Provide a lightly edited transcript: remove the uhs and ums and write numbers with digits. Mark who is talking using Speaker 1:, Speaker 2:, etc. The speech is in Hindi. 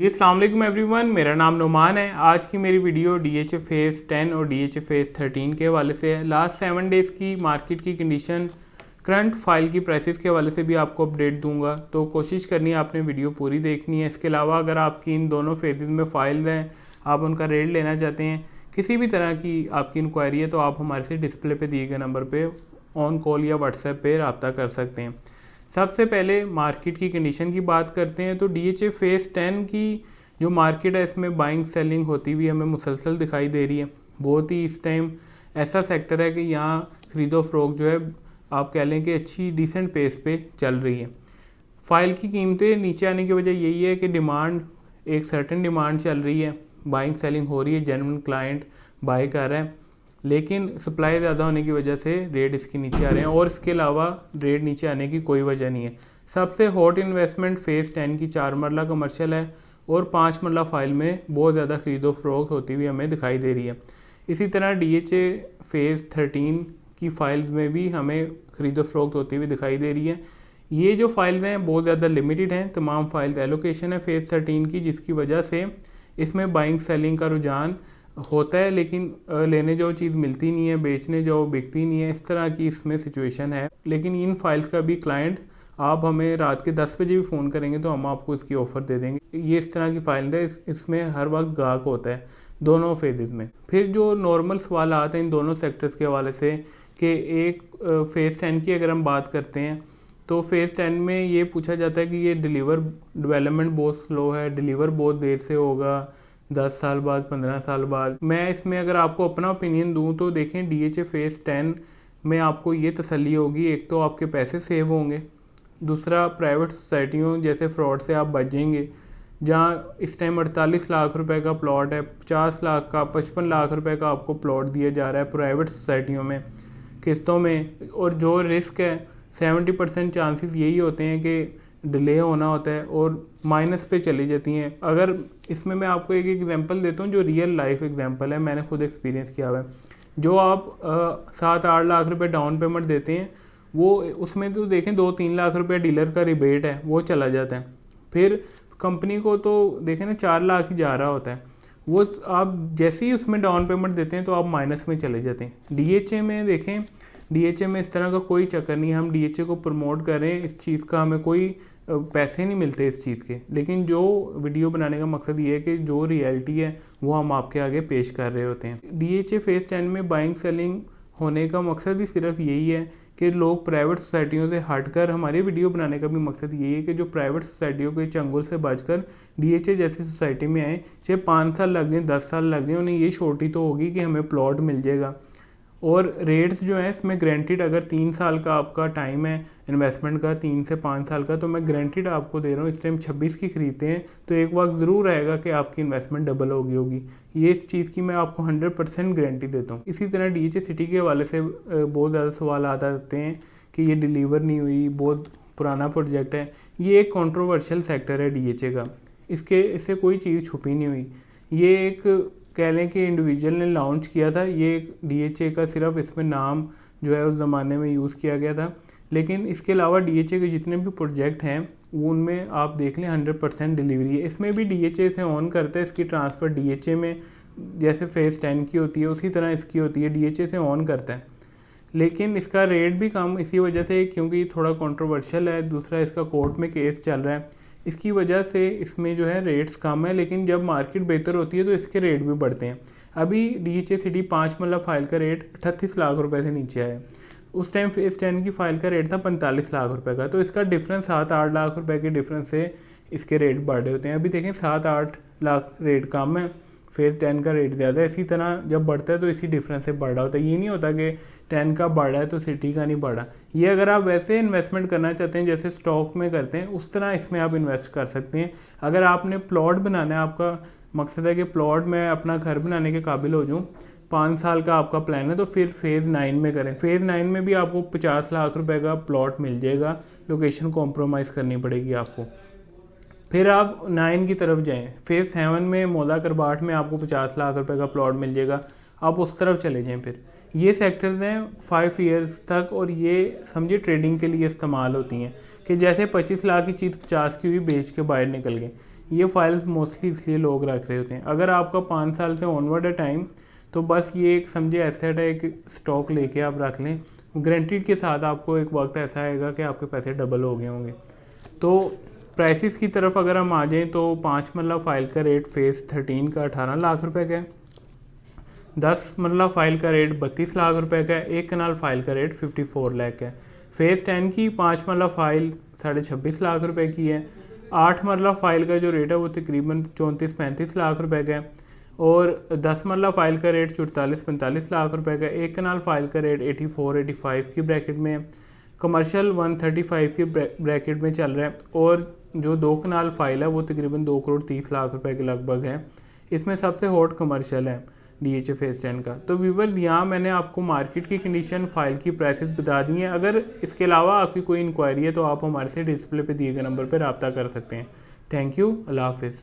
Speaker 1: अस्सलाम वालेकुम एवरीवन, मेरा नाम नुमान है। आज की मेरी वीडियो DHA फेज़ 10 और DHA फेज़ 13 के हवाले से है। लास्ट 7 डेज़ की मार्केट की कंडीशन, करंट फाइल की प्राइसेस के हवाले से भी आपको अपडेट दूंगा, तो कोशिश करनी है आपने वीडियो पूरी देखनी है। इसके अलावा अगर आपकी इन दोनों फेजेज़ में फाइल्स हैं, आप उनका रेट लेना चाहते हैं, किसी भी तरह की आपकी इंक्वायरी है, तो आप हमारे से डिस्प्ले पे दिए गए नंबर पे ऑन कॉल या व्हाट्सएप पे रब्ता कर सकते हैं। सबसे पहले मार्केट की कंडीशन की बात करते हैं। तो DHA फेज़ 10 की जो मार्केट है, इसमें बाइंग सेलिंग होती हुई हमें मुसलसल दिखाई दे रही है। बहुत ही इस टाइम ऐसा सेक्टर है कि यहाँ खरीदो फरोख्त जो है, आप कह लें कि अच्छी डिसेंट पेस पे चल रही है। फाइल की कीमतें नीचे आने की वजह यही है कि डिमांड, एक सर्टेन डिमांड चल रही है, बाइंग सेलिंग हो रही है, जेन्युइन क्लाइंट बाय कर रहा है, लेकिन सप्लाई ज़्यादा होने की वजह से रेट इसके नीचे आ रहे हैं और इसके अलावा रेट नीचे आने की कोई वजह नहीं है। सबसे हॉट इन्वेस्टमेंट फेज़ 10 की 4 मरला कमर्शियल है और 5 मरला फाइल में बहुत ज़्यादा खरीदो फरोख्त होती हुई हमें दिखाई दे रही है। इसी तरह DHA फेज़ 13 की फाइल्स में भी हमें खरीदो फरोख्त होती हुई दिखाई दे रही है। ये जो फाइल्स हैं बहुत ज़्यादा लिमिटेड हैं, तमाम फाइल्स एलोकेशन है फेज़ 13 की, जिसकी वजह से इसमें बाइंग सेलिंग का रुझान होता है, लेकिन लेने जो चीज़ मिलती नहीं है, बेचने जो बिकती नहीं है, इस तरह की इसमें सिचुएशन है। लेकिन इन फाइल्स का भी क्लाइंट, आप हमें रात के 10 बजे भी फ़ोन करेंगे तो हम आपको इसकी ऑफ़र दे देंगे। ये इस तरह की फाइल है, इसमें हर वक्त गाहक होता है दोनों फेजेज़ में। फिर जो नॉर्मल सवाल आते हैं इन दोनों सेक्टर्स के हवाले से कि एक फेज़ 10 की अगर हम बात करते हैं तो फेज़ 10 में ये पूछा जाता है कि ये डेवलपमेंट बहुत स्लो है, डिलीवर बहुत देर से होगा, 10 साल बाद, 15 साल बाद। मैं इसमें अगर आपको अपना ओपिनियन दूं तो देखें, DHA फेज़ 10 में आपको ये तसल्ली होगी, एक तो आपके पैसे सेव होंगे, दूसरा प्राइवेट सोसाइटियों जैसे फ्रॉड से आप बचेंगे। जहाँ इस टाइम 48 लाख रुपए का प्लॉट है, 50 लाख का, 55 लाख रुपए का आपको प्लॉट दिया जा रहा है प्राइवेट सोसाइटियों में किस्तों में, और जो रिस्क है 70% चांसेस यही होते हैं कि डिले होना होता है और माइनस पे चली जाती हैं। अगर इसमें मैं आपको एक एग्जांपल देता हूँ जो रियल लाइफ एग्जांपल है, मैंने खुद एक्सपीरियंस किया हुआ है। जो आप 7-8 लाख रुपए डाउन पेमेंट देते हैं, वो उसमें तो देखें 2-3 लाख रुपए डीलर का रिबेट है, वो चला जाता है। फिर कंपनी को तो देखें ना 4 लाख ही जा रहा होता है, वो आप जैसे ही उसमें डाउन पेमेंट देते हैं तो आप माइनस में चले जाते हैं। DHA में देखें, DHA में इस तरह का कोई चक्कर नहीं है। हम DHA को प्रमोट करें, इस चीज़ का हमें कोई पैसे नहीं मिलते इस चीज़ के, लेकिन जो वीडियो बनाने का मकसद ये है कि जो रियलिटी है वो हम आपके आगे पेश कर रहे होते हैं। DHA फेज़ 10 में बाइंग सेलिंग होने का मकसद ही सिर्फ यही है कि लोग प्राइवेट सोसाइटियों से हटकर, हमारी वीडियो बनाने का भी मकसद यही है कि जो प्राइवेट सोसाइटियों के चंगुल से बचकर DHA जैसी सोसाइटी में आए, चाहे 5 साल लग जाए, 10 साल लग जाए, उन्हें ये श्योरिटी तो होगी कि हमें प्लॉट मिल जाएगा। और रेट्स जो है इसमें ग्रेंटेड, अगर 3 साल का आपका टाइम है इन्वेस्टमेंट का, 3 से 5 साल का, तो मैं ग्रेंटेड आपको दे रहा हूँ। इस टाइम 26 की खरीदते हैं तो एक वक्त ज़रूर आएगा कि आपकी इन्वेस्टमेंट डबल होगी। ये इस चीज़ की मैं आपको 100% गारंटी देता हूँ। इसी तरह DHA सिटी के हवाले से बहुत ज़्यादा सवाल आते हैं कि ये डिलीवर नहीं हुई, बहुत पुराना प्रोजेक्ट है। ये एक कॉन्ट्रोवर्शियल सेक्टर है DHA का, इससे कोई चीज़ छुपी नहीं हुई। ये एक कह लें कि इंडिविजुअल ने लॉन्च किया था, ये DHA का सिर्फ इसमें नाम जो है उस ज़माने में यूज़ किया गया था, लेकिन इसके अलावा DHA के जितने भी प्रोजेक्ट हैं वो उनमें आप देख लें 100% डिलीवरी है। इसमें भी DHA से ऑन करता है, इसकी ट्रांसफ़र DHA में जैसे फेज़ 10 की होती है उसी तरह इसकी होती है, DHA से ऑन करता है, लेकिन इसका रेट भी कम इसी वजह से, क्योंकि थोड़ा कंट्रोवर्शियल है, दूसरा इसका कोर्ट में केस चल रहा है, इसकी वजह से इसमें जो है रेट्स कम है। लेकिन जब मार्केट बेहतर होती है तो इसके रेट भी बढ़ते हैं। अभी DHA सिटी 5 मरला फाइल का रेट 38 लाख रुपए से नीचे आया। उस टाइम फेज़ 10 की फाइल का रेट था 45 लाख रुपए का, तो इसका डिफरेंस 7-8 लाख रुपए के डिफरेंस से इसके रेट बढ़े होते हैं। अभी देखें 7-8 लाख रेट कम है, फेज़ 10 का रेट ज़्यादा है। इसी तरह जब बढ़ता है तो इसी डिफरेंस से बढ़ रहा होता है। ये नहीं होता कि 10 का बढ़ा है तो सिटी का नहीं बढ़ा। ये अगर आप वैसे इन्वेस्टमेंट करना चाहते हैं जैसे स्टॉक में करते हैं, उस तरह इसमें आप इन्वेस्ट कर सकते हैं। अगर आपने प्लॉट बनाना है, आपका मकसद है कि प्लॉट में अपना घर बनाने के काबिल हो जाऊँ, 5 साल का आपका प्लान है, तो फिर फेज़ 9 में करें। फेज़ 9 में भी आपको 50 लाख रुपए का प्लॉट मिल जाएगा, लोकेशन कॉम्प्रोमाइज़ करनी पड़ेगी आपको। फिर आप 9 की तरफ जाएं, फेज़ 7 में मौला करबाट में आपको 50 लाख रुपए का प्लॉट मिल जाएगा, आप उस तरफ चले जाएं। फिर ये सेक्टर्स हैं 5 ईयर्स तक, और ये समझिए ट्रेडिंग के लिए इस्तेमाल होती हैं कि जैसे 25 लाख की चीज़ 50 की हुई, बेच के बाहर निकल गए। ये फाइल्स मोस्टली इसलिए लोग रख रहे होते हैं। अगर आपका 5 साल से ऑनवर्ड है टाइम, तो बस ये एक समझे एसेट है, एक स्टॉक लेके आप रख लें, गारंटीड के साथ आपको एक वक्त ऐसा आएगा कि आपके पैसे डबल हो गए होंगे। तो प्राइसेस की तरफ अगर हम आ जाएँ तो 5 मरला फाइल का रेट फेज़ 13 का 18 लाख रुपए का है, 10 मरला फाइल का रेट 32 लाख रुपए का है, 1 कनाल फाइल का रेट 54 लाख है। फेज़ 10 की 5 मरला फाइल 26.5 लाख रुपए की है, 8 मरला फाइल का जो रेट है वो तकरीबन 34-35 लाख रुपए का है, और 10 मरला फाइल का रेट 44-45 लाख रुपए का, 1 कनाल फाइल का रेट 84-85 की ब्रैकेट में है, कमर्शियल 135 की ब्रैकेट में चल रहा है, और जो 2 कनाल फाइल है वो तकरीबन 2 करोड़ 30 लाख रुपए के लगभग है। इसमें सबसे हॉट कमर्शियल है DHA फेज़ 10 का। तो व्यूवर, यहाँ मैंने आपको मार्केट की कंडीशन, फाइल की प्राइसेस बता दी हैं। अगर इसके अलावा आपकी कोई इंक्वायरी है तो आप हमारे से डिस्प्ले पे दिए गए नंबर पर रब्ता कर सकते हैं। थैंक यू, अल्लाह हाफिज़।